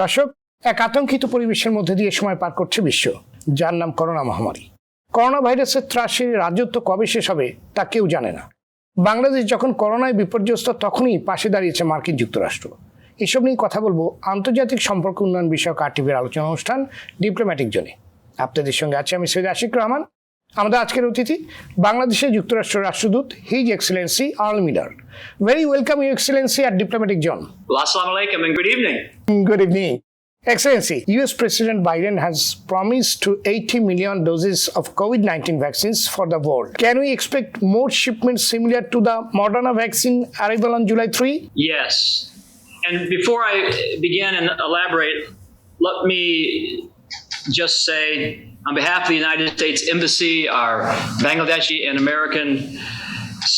দর্শক, এক আতঙ্কিত পরিবেশের মধ্যে দিয়ে সময় পার করছে বিশ্ব, যার নাম করোনা মহামারী। করোনা ভাইরাসের ত্রাসের রাজত্ব কবে শেষ হবে তা কেউ জানে না। বাংলাদেশ যখন করোনায় বিপর্যস্ত, তখনই পাশে দাঁড়িয়েছে মার্কিন যুক্তরাষ্ট্র। এসব নিয়ে কথা বলবো আন্তর্জাতিক সম্পর্ক উন্নয়ন বিষয়ক আরটিভির আলোচনা অনুষ্ঠান ডিপ্লোম্যাটিক জোনে। আপনাদের সঙ্গে আছে আমি সৈয়দ আশিক রহমান। আমাদের আজকের অতিথি বাংলাদেশের যুক্তরাষ্ট্র রাষ্ট্রদূত his Excellency Earl Miller. Very welcome, Your Excellency, at Diplomatic Zone. Assalamu alaikum and good evening. Good evening. Excellency, US President Biden has promised to 80 million doses of COVID-19 vaccines for the world. Can we expect more shipments similar to the Moderna vaccine arrival on July 3? Yes. And before I begin and elaborate, let me just say, on behalf of the United States Embassy, our Bangladeshi and American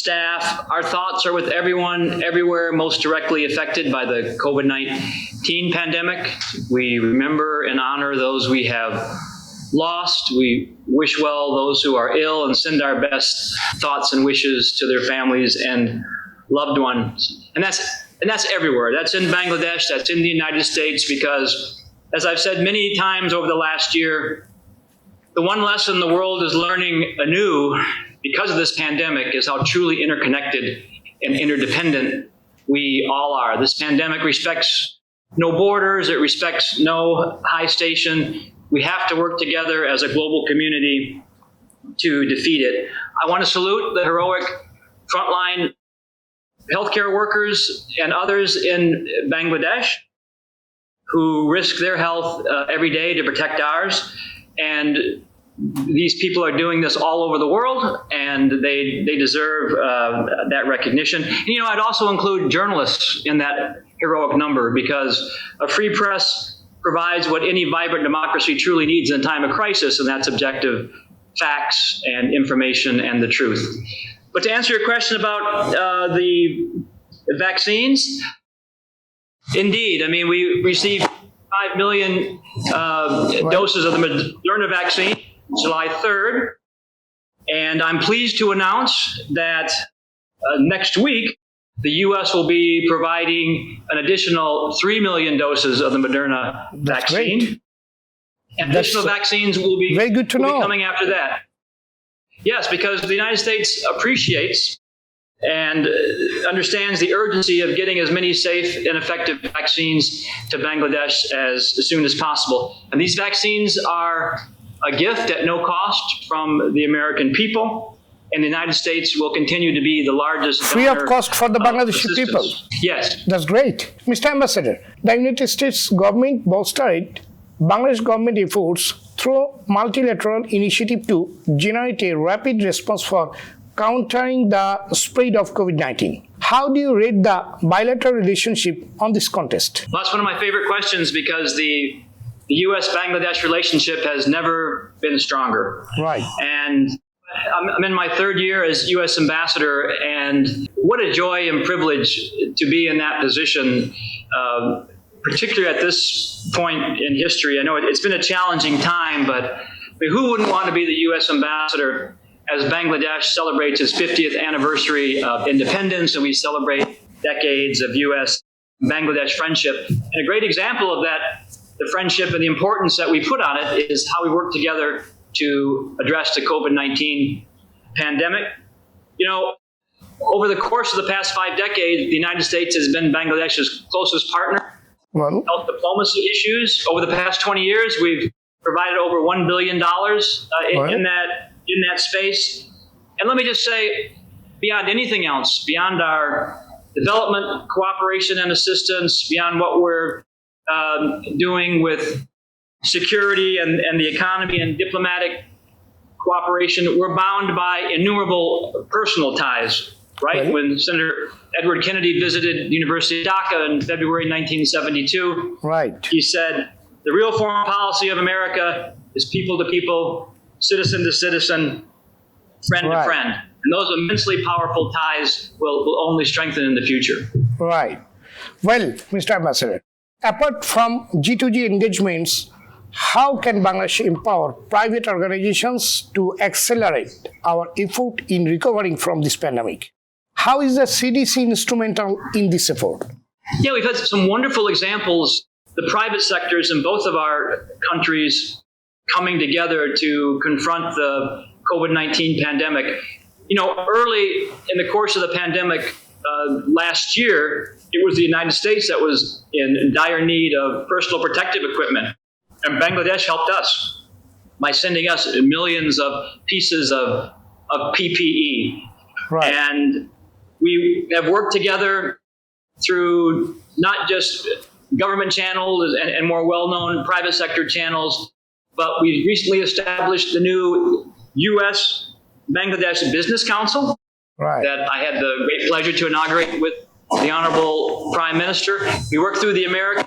staff, our thoughts are with everyone everywhere most directly affected by the COVID-19 pandemic. We remember and honor those we have lost. We wish well those who are ill and send our best thoughts and wishes to their families and loved ones. And that's everywhere. That's in Bangladesh, that's in the United States, because as I've said many times over the last year, the one lesson the world is learning anew because of this pandemic is how truly interconnected and interdependent we all are. This pandemic respects no borders, it respects no high station. We have to work together as a global community to defeat it. I want to salute the heroic frontline healthcare workers and others in Bangladesh who risk their health every day to protect ours. And these people are doing this all over the world, and they deserve that recognition. And, you know, I'd also include journalists in that heroic number, because a free press provides what any vibrant democracy truly needs in a time of crisis, and that's objective facts and information and the truth. But to answer your question about the vaccines, indeed, I mean, we received 5 million doses of the Moderna vaccine July 3rd, and I'm pleased to announce that next week the U.S. will be providing an additional 3 million doses of the Moderna vaccine. Great. And additional vaccines will be, very good to know. Coming after that. Yes, because the United States appreciates and understands the urgency of getting as many safe and effective vaccines to Bangladesh as soon as possible. And these vaccines are a gift at no cost from the American people, and the United States will continue to be the largest free of cost for the Bangladeshi people. Yes. That's great. Mr. Ambassador, the United States government bolstered Bangladesh government efforts through multilateral initiative to generate a rapid response for countering the spread of COVID-19. How do you rate the bilateral relationship on this contest? Well, that's one of my favorite questions, because the U.S.-Bangladesh relationship has never been stronger. Right. And I'm in my third year as U.S. ambassador, and what a joy and privilege to be in that position, particularly at this point in history. I know it's been a challenging time, but I mean, who wouldn't want to be the U.S. ambassador as Bangladesh celebrates its 50th anniversary of independence, and we celebrate decades of U.S.-Bangladesh friendship. And a great example of that, the friendship and the importance that we put on it, is how we work together to address the COVID-19 pandemic. You know, over the course of the past 5 decades, the United States has been Bangladesh's closest partner. Well, health diplomacy issues. Over the past 20 years, we've provided over $1 billion in that space. And let me just say, beyond anything else, beyond our development, cooperation, and assistance, beyond what we're doing with security and the economy and diplomatic cooperation, we're bound by innumerable personal ties, right? When Senator Edward Kennedy visited the University of Dhaka in February 1972, right, he said, the real foreign policy of America is people to people, citizen to citizen, friend to friend. And those immensely powerful ties will only strengthen in the future. Right. Well, Mr. Ambassador, apart from G2G engagements, how can Bangladesh empower private organizations to accelerate our effort in recovering from this pandemic? How is the CDC instrumental in this effort? Yeah, we've had some wonderful examples the private sectors in both of our countries coming together to confront the COVID-19 pandemic. Early in the course of the pandemic last year, it was the United States that was in dire need of personal protective equipment. And Bangladesh helped us by sending us millions of pieces of PPE. Right. And we have worked together through not just government channels and more well-known private sector channels, but we recently established the new U.S. Bangladesh Business Council that I had the great pleasure to inaugurate with the Honorable Prime Minister. We worked through the American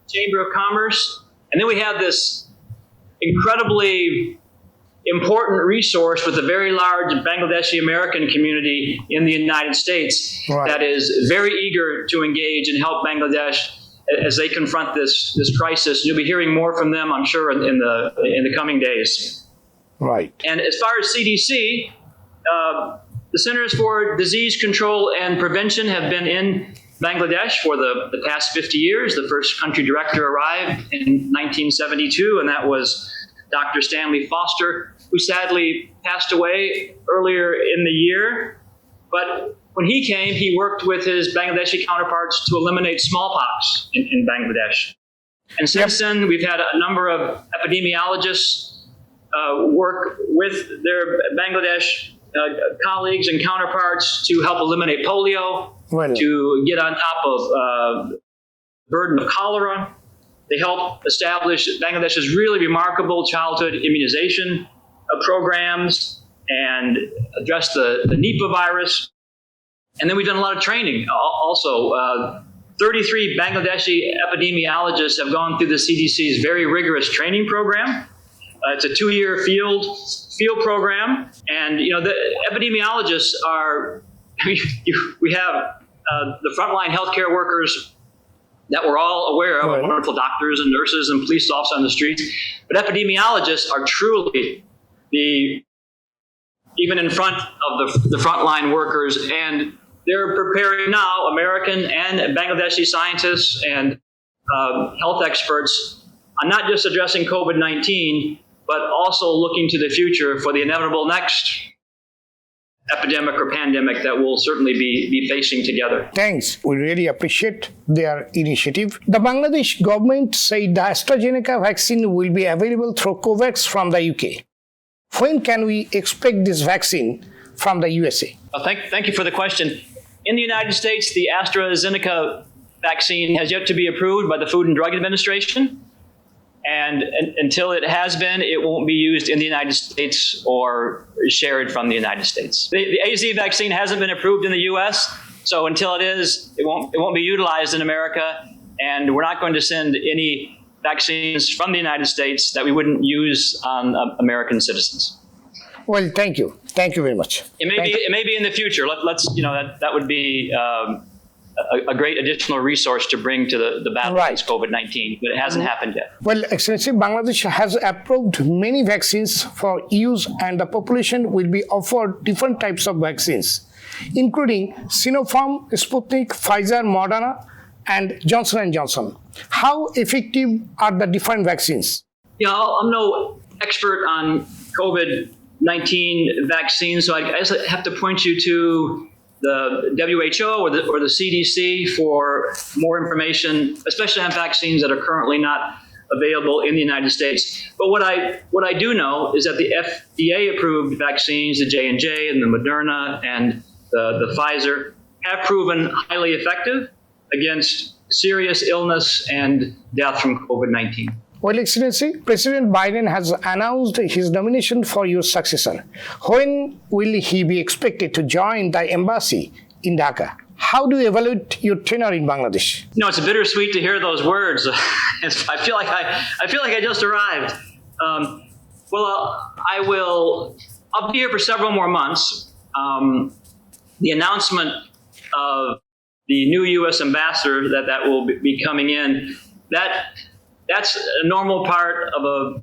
Chamber of Commerce, and then we have this incredibly important resource with a very large Bangladeshi American community in the United States that is very eager to engage and help Bangladesh as they confront this crisis. You'll be hearing more from them, I'm sure, in the coming days. Right. And as far as CDC, the Centers for Disease Control and Prevention have been in Bangladesh for the past 50 years. The first country director arrived in 1972, and that was Dr. Stanley Foster, who sadly passed away earlier in the year. But when he came, he worked with his Bangladeshi counterparts to eliminate smallpox in Bangladesh. And since then, we've had a number of epidemiologists work with their Bangladesh colleagues and counterparts to help eliminate polio, to get on top of burden of cholera. They help establish Bangladesh's really remarkable childhood immunization programs and address the Nipah virus. And then we've done a lot of training also. 33 Bangladeshi epidemiologists have gone through the CDC's very rigorous training program. It's a 2-year field program. And, the epidemiologists are, we have the frontline healthcare workers that we're all aware of, wonderful doctors and nurses and police officers on the streets. But epidemiologists are truly even in front of the frontline workers. And they're preparing now American and Bangladeshi scientists and health experts on not just addressing COVID-19, but also looking to the future for the inevitable next epidemic or pandemic that we'll certainly be facing together. Thanks. We really appreciate their initiative. The Bangladesh government said the AstraZeneca vaccine will be available through COVAX from the UK. When can we expect this vaccine from the USA? Thank you for the question. In the United States, the AstraZeneca vaccine has yet to be approved by the Food and Drug Administration. And until it has been, it won't be used in the United States or shared from the United States. The AZ vaccine hasn't been approved in the U.S., so until it is, it won't be utilized in America. And we're not going to send any vaccines from the United States that we wouldn't use on American citizens. Well, thank you. Thank you very much. It may be in the future. Let's that would be a great additional resource to bring to the battle against COVID-19, but it hasn't happened yet. Well, Excellency, Bangladesh has approved many vaccines for use, and the population will be offered different types of vaccines, including Sinopharm, Sputnik, Pfizer, Moderna, and Johnson & Johnson. How effective are the different vaccines? Yeah, I'm no expert on COVID-19 vaccines, so I guess I have to point you to the WHO or the CDC for more information, especially on vaccines that are currently not available in the United States. But what I do know is that the FDA-approved vaccines, the J&J and the Moderna and the Pfizer, have proven highly effective against serious illness and death from COVID-19. Well, Excellency, President Biden has announced his nomination for your successor. When will he be expected to join the embassy in Dhaka? How do you evaluate your tenure in Bangladesh? It's a bittersweet to hear those words. I feel like I just arrived. I'll be here for several more months. The announcement of the new U.S. ambassador that will be coming in, that's a normal part of a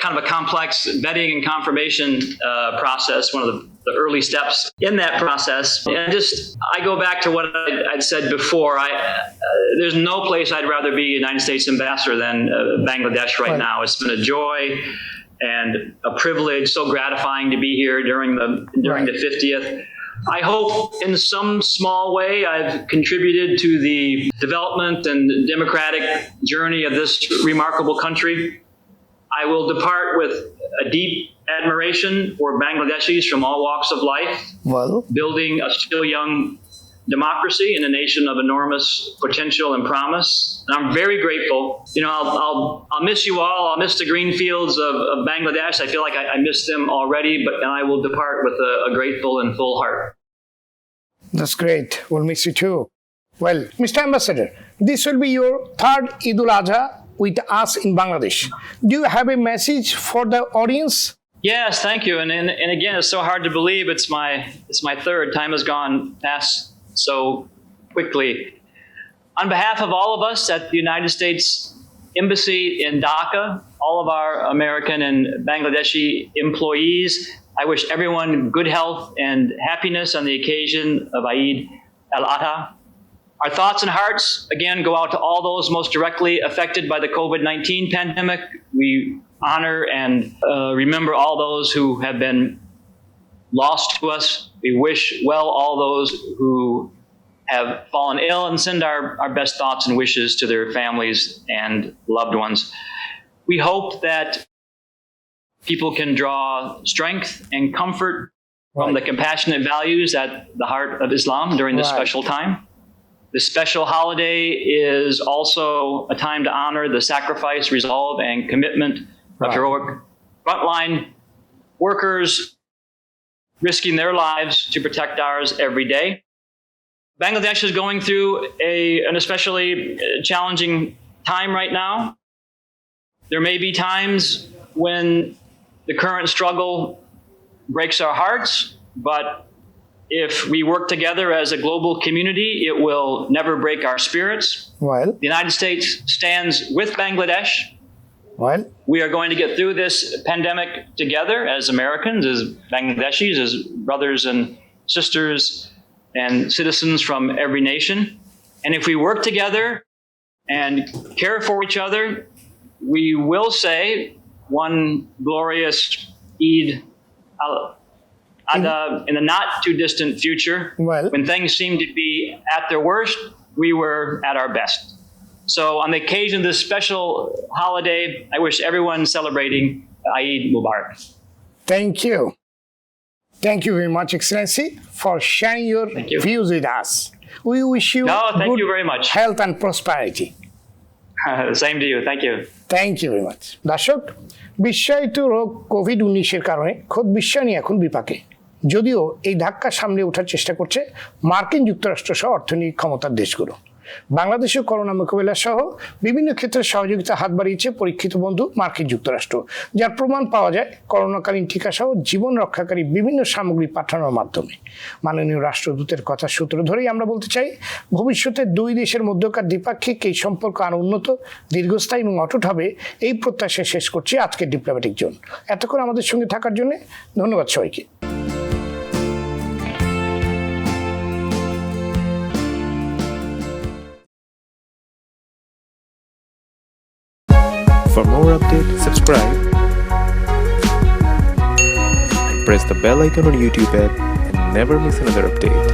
kind of a complex vetting and confirmation process, one of the the early steps in that process. And I go back to what I'd said before. There's no place I'd rather be United States ambassador than Bangladesh right now. It's been a joy and a privilege, so gratifying to be here during the 50th. I hope in some small way I've contributed to the development and democratic journey of this remarkable country. I will depart with a deep admiration for Bangladeshis from all walks of life, building a still young democracy in a nation of enormous potential and promise. And I'm very grateful. I'll miss you all. I'll miss the green fields of Bangladesh. I feel like I miss them already, and I will depart with a grateful and full heart. That's great. We'll miss you too. Well, Mr. Ambassador, this will be your third Eid al-Adha with us in Bangladesh. Do you have a message for the audience? Yes, thank you. And again, it's so hard to believe it's my third. Time has gone past so quickly. On behalf of all of us at the United States Embassy in Dhaka, all of our American and Bangladeshi employees, I wish everyone good health and happiness on the occasion of Eid al-Adha. Our thoughts and hearts, again, go out to all those most directly affected by the COVID-19 pandemic. We honor and remember all those who have been lost to us. We wish well all those who have fallen ill and send our best thoughts and wishes to their families and loved ones. We hope that people can draw strength and comfort from the compassionate values at the heart of Islam during this special time. This special holiday is also a time to honor the sacrifice, resolve, and commitment of heroic frontline workers risking their lives to protect ours every day. Bangladesh is going through an especially challenging time right now. There may be times when the current struggle breaks our hearts, but if we work together as a global community, it will never break our spirits. The United States stands with Bangladesh. We are going to get through this pandemic together as Americans, as Bangladeshis, as brothers and sisters and citizens from every nation. And if we work together and care for each other, we will say one glorious Eid al-Adha in the not too distant future. When things seem to be at their worst, we were at our best. So on the occasion of this special holiday, I wish everyone celebrating Eid Mubarak. Thank you. Thank you very much, Excellency, for sharing your views with us. We wish you thank you very much. Health and prosperity. Same to you. Thank you. Thank you very much. দর্শক, বিশ্বায়িত রোগ COVID-19 কারণে খোদ বিশ্বায়নী এখন বিপাকে। যদিও এই ধাক্কা সামলে ওঠার চেষ্টা করছে মার্কিন যুক্তরাষ্ট্র সহ অর্থনৈতিক ক্ষমতার দেশগুলো। বাংলাদেশে করোনা মোকাবিলা সহ বিভিন্ন ক্ষেত্রে সহযোগিতা হাত বাড়িয়েছে পরীক্ষিত বন্ধু মার্কিন যুক্তরাষ্ট্র, যার প্রমাণ পাওয়া যায় করোনাকালীন টিকা সহ জীবন রক্ষাকারী বিভিন্ন সামগ্রী পাঠানোর মাধ্যমে। মাননীয় রাষ্ট্রদূতের কথার সূত্র ধরেই আমরা বলতে চাই, ভবিষ্যতে দুই দেশের মধ্যকার দ্বিপাক্ষিক এই সম্পর্ক আরও উন্নত, দীর্ঘস্থায়ী এবং অটুট হবে, এই প্রত্যাশা শেষ করছি আজকের ডিপ্লোম্যাটিক জোন। এতক্ষণ আমাদের সঙ্গে থাকার জন্য ধন্যবাদ সবাইকে। For more updates, subscribe and press the bell icon on YouTube app and never miss another update.